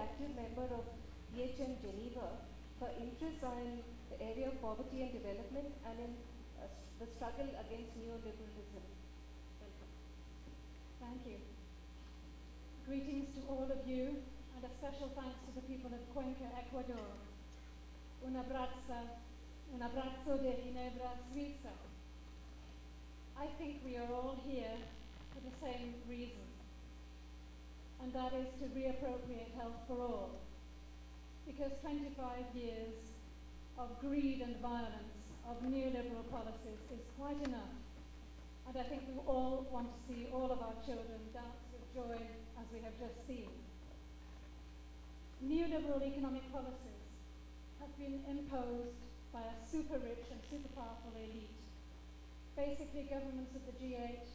active member of EHM Geneva. Her interests are in the area of poverty and development and in the struggle against neoliberalism. Welcome. Thank you. Greetings to all of you, and a special thanks to the people of Cuenca, Ecuador. Un abbraccio de Ginebra, Suiza. I think we are all here for the same reason, and that is to reappropriate health for all. Because 25 years of greed and violence, of neoliberal policies, is quite enough. And I think we all want to see all of our children dance with joy as we have just seen. Neoliberal economic policies have been imposed by a super rich and super powerful elite. Basically governments of the G8,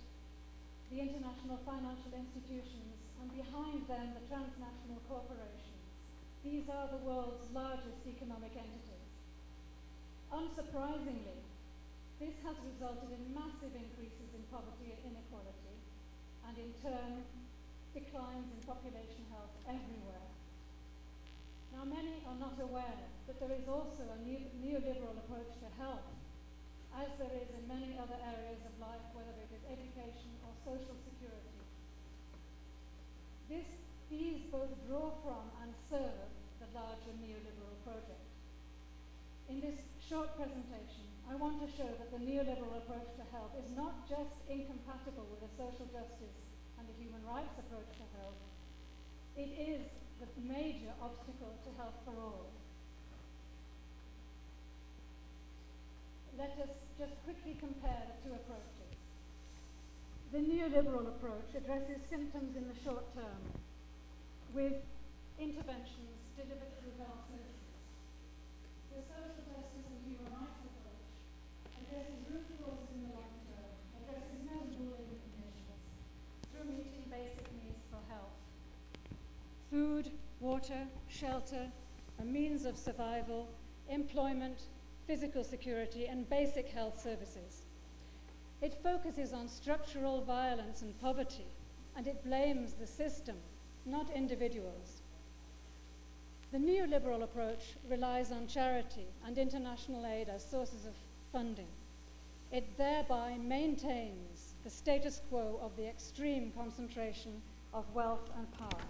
the international financial institutions, and behind them the transnational corporations. These are the world's largest economic entities. Unsurprisingly, this has resulted in massive increases in poverty and inequality, and in turn, declines in population health everywhere. Now, many are not aware that there is also a neoliberal approach to health, as there is in many other areas of life, whether it is education or social security. These both draw from and serve the larger neoliberal project. In this short presentation, I want to show that the neoliberal approach to health is not just incompatible with a social justice and a human rights approach to health, it is the major obstacle to health for all. Let us just quickly compare the two approaches. The neoliberal approach addresses symptoms in the short term with interventions delivered through health services. The social justice and human rights approach addresses root causes in the long term, addresses measurable living conditions through meeting basic needs for health. Food, water, shelter, a means of survival, employment, physical security, and basic health services. It focuses on structural violence and poverty, and it blames the system, not individuals. The neoliberal approach relies on charity and international aid as sources of funding. It thereby maintains the status quo of the extreme concentration of wealth and power.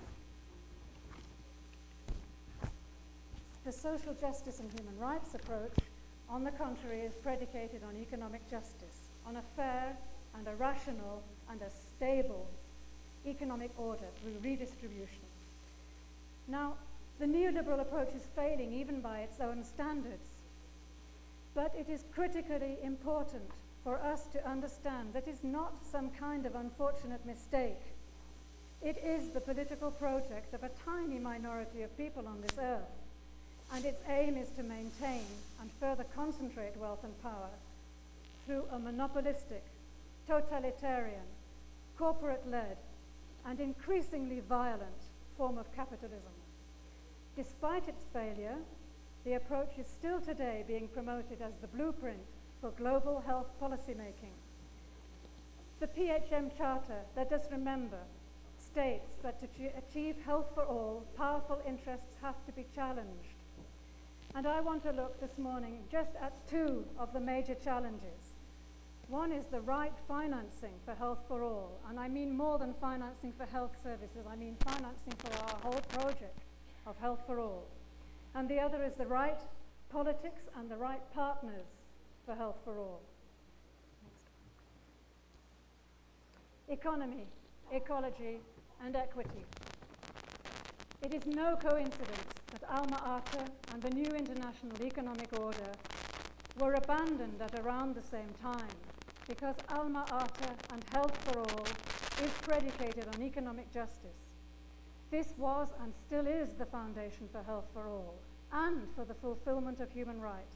The social justice and human rights approach, on the contrary, is predicated on economic justice, on a fair and a rational and a stable economic order through redistribution. Now, the neoliberal approach is failing even by its own standards, but it is critically important for us to understand that it is not some kind of unfortunate mistake. It is the political project of a tiny minority of people on this earth, and its aim is to maintain and further concentrate wealth and power through a monopolistic, totalitarian, corporate-led, and increasingly violent form of capitalism. Despite its failure, the approach is still today being promoted as the blueprint for global health policymaking. The PHM Charter, let us remember, states that to achieve health for all, powerful interests have to be challenged. And I want to look this morning just at two of the major challenges. One is the right financing for health for all, and I mean more than financing for health services, I mean financing for our whole project of health for all. And the other is the right politics and the right partners for health for all. Next. Economy, ecology, and equity. It is no coincidence that Alma Ata and the new international economic order were abandoned at around the same time, because Alma Ata and health for all is predicated on economic justice. This was and still is the foundation for health for all and for the fulfillment of human rights.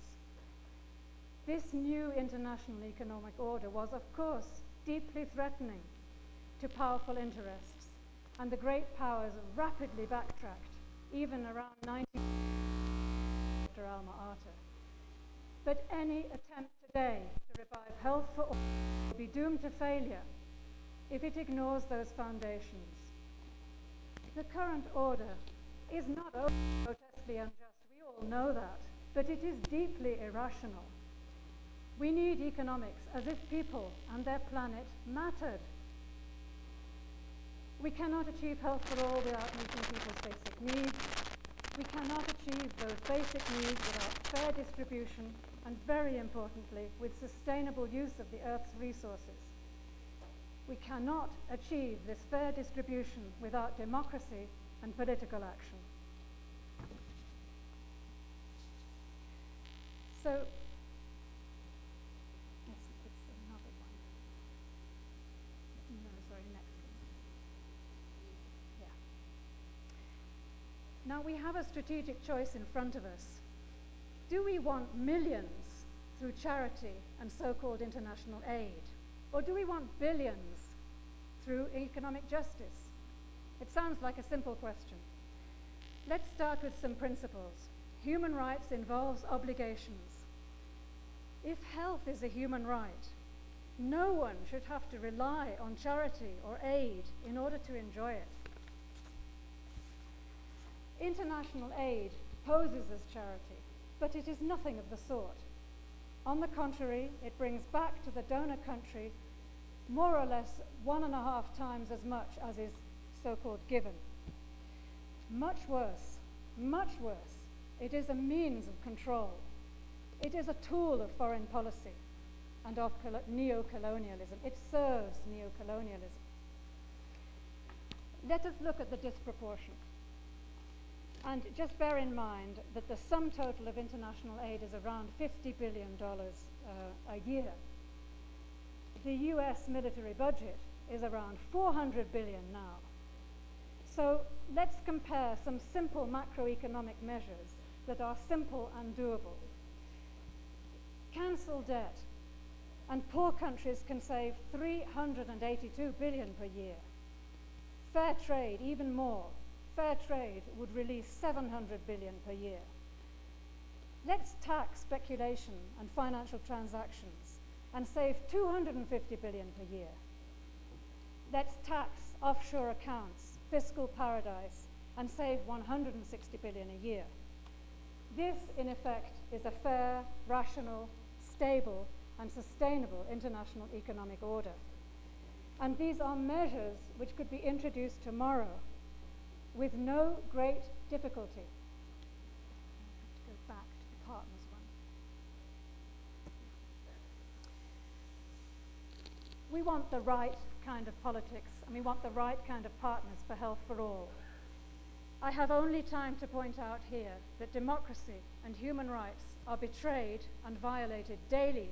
This new international economic order was, of course, deeply threatening to powerful interests, and the great powers rapidly backtracked, even around 19 after Alma Ata. But any attempt today to revive health for all will be doomed to failure if it ignores those foundations. The current order is not only grotesquely unjust, we all know that, but it is deeply irrational. We need economics as if people and their planet mattered. We cannot achieve health for all without meeting people's basic needs. We cannot achieve those basic needs without fair distribution and, very importantly, with sustainable use of the Earth's resources. We cannot achieve this fair distribution without democracy and political action. So, it's another one. No, sorry, next one. Yeah. Now we have a strategic choice in front of us. Do we want millions through charity and so-called international aid? Or do we want billions through economic justice? It sounds like a simple question. Let's start with some principles. Human rights involves obligations. If health is a human right, no one should have to rely on charity or aid in order to enjoy it. International aid poses as charity, but it is nothing of the sort. On the contrary, it brings back to the donor country more or less 1.5 times as much as is so-called given. Much worse, it is a means of control. It is a tool of foreign policy and of neo-colonialism. It serves neo-colonialism. Let us look at the disproportion. And just bear in mind that the sum total of international aid is around $50 billion a year. The US military budget is around $400 billion now. So let's compare some simple macroeconomic measures that are simple and doable. Cancel debt, and poor countries can save $382 billion per year. Fair trade, even more. Fair trade would release $700 billion per year. Let's tax speculation and financial transactions and save $250 billion per year. Let's tax offshore accounts, fiscal paradise, and save $160 billion a year. This, in effect, is a fair, rational, stable, and sustainable international economic order. And these are measures which could be introduced tomorrow with no great difficulty. I have to go back to the partners one. We want the right kind of politics, and we want the right kind of partners for health for all. I have only time to point out here that democracy and human rights are betrayed and violated daily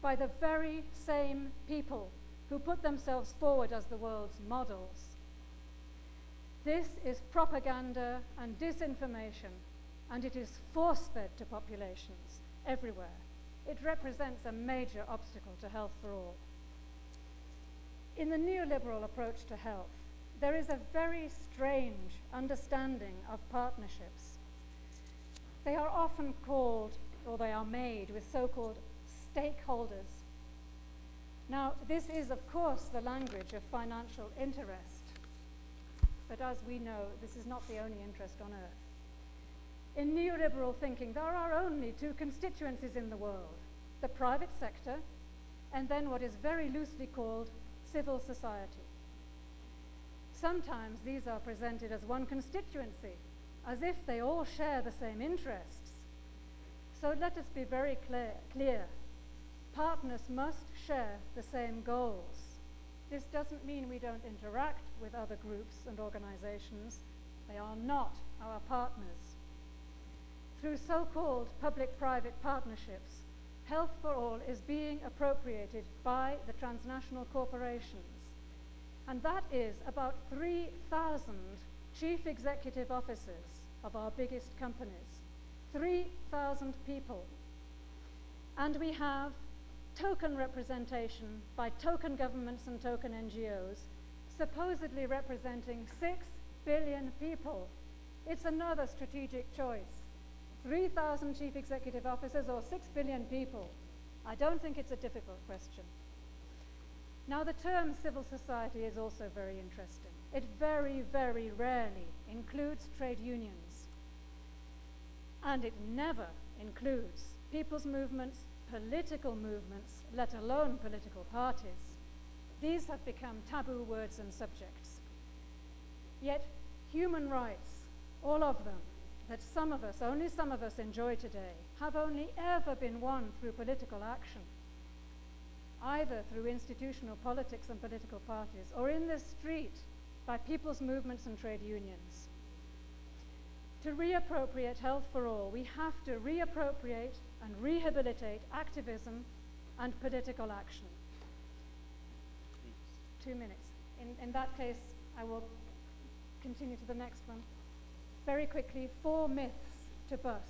by the very same people who put themselves forward as the world's models. This is propaganda and disinformation, and it is force-fed to populations everywhere. It represents a major obstacle to health for all. In the neoliberal approach to health, there is a very strange understanding of partnerships. They are often called, or they are made with so-called stakeholders. Now, this is, of course, the language of financial interest. But as we know, this is not the only interest on earth. In neoliberal thinking, there are only two constituencies in the world: the private sector, and then what is very loosely called civil society. Sometimes these are presented as one constituency, as if they all share the same interests. So let us be very clear. Partners must share the same goals. This doesn't mean we don't interact with other groups and organizations. They are not our partners. Through so-called public-private partnerships, health for all is being appropriated by the transnational corporations. And that is about 3,000 chief executive officers of our biggest companies. 3,000 people. And we have token representation by token governments and token NGOs, supposedly representing 6 billion people. It's another strategic choice. 3,000 chief executive officers or 6 billion people. I don't think it's a difficult question. Now, the term civil society is also very interesting. It very, very rarely includes trade unions. And it never includes people's movements, political movements, let alone political parties. These have become taboo words and subjects. Yet human rights, all of them, that some of us, only some of us enjoy today, have only ever been won through political action, either through institutional politics and political parties, or in the street by people's movements and trade unions. To reappropriate health for all, we have to reappropriate and rehabilitate activism and political action. 2 minutes. In that case, I will continue to the next one. Very quickly, 4 myths to bust.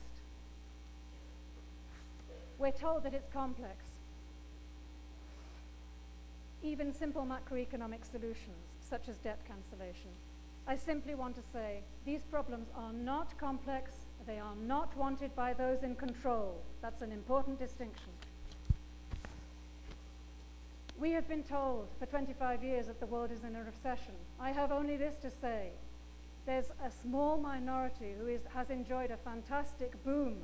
We're told that it's complex. Even simple macroeconomic solutions, such as debt cancellation. I simply want to say these problems are not complex, they are not wanted by those in control. That's an important distinction. We have been told for 25 years that the world is in a recession. I have only this to say. There's a small minority who has enjoyed a fantastic boom,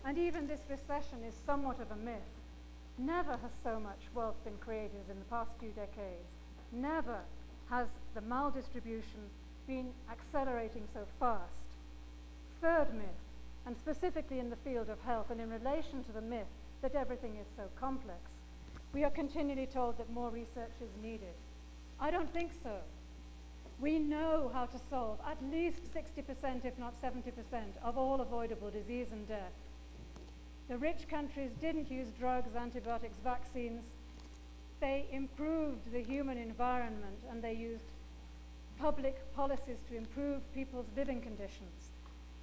and even this recession is somewhat of a myth. Never has so much wealth been created in the past few decades. Never has the maldistribution been accelerating so fast. Third myth, and specifically in the field of health and in relation to the myth that everything is so complex, we are continually told that more research is needed. I don't think so. We know how to solve at least 60%, if not 70%, of all avoidable disease and death. The rich countries didn't use drugs, antibiotics, vaccines. They improved the human environment, and they used public policies to improve people's living conditions.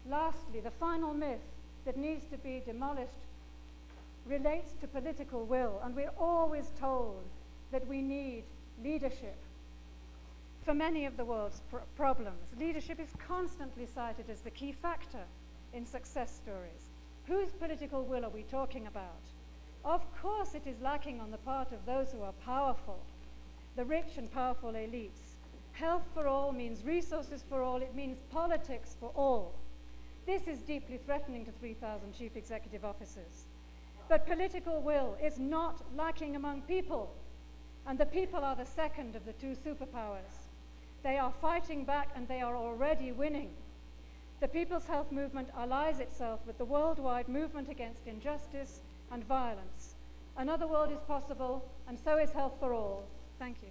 Lastly, the final myth that needs to be demolished relates to political will, and we're always told that we need leadership. For many of the world's problems, leadership is constantly cited as the key factor in success stories. Whose political will are we talking about? Of course it is lacking on the part of those who are powerful, the rich and powerful elites. Health for all means resources for all, it means politics for all. This is deeply threatening to 3,000 chief executive officers. But political will is not lacking among people, and the people are the second of the two superpowers. They are fighting back, and they are already winning. The People's Health Movement allies itself with the worldwide movement against injustice and violence. Another world is possible, and so is health for all. Thank you.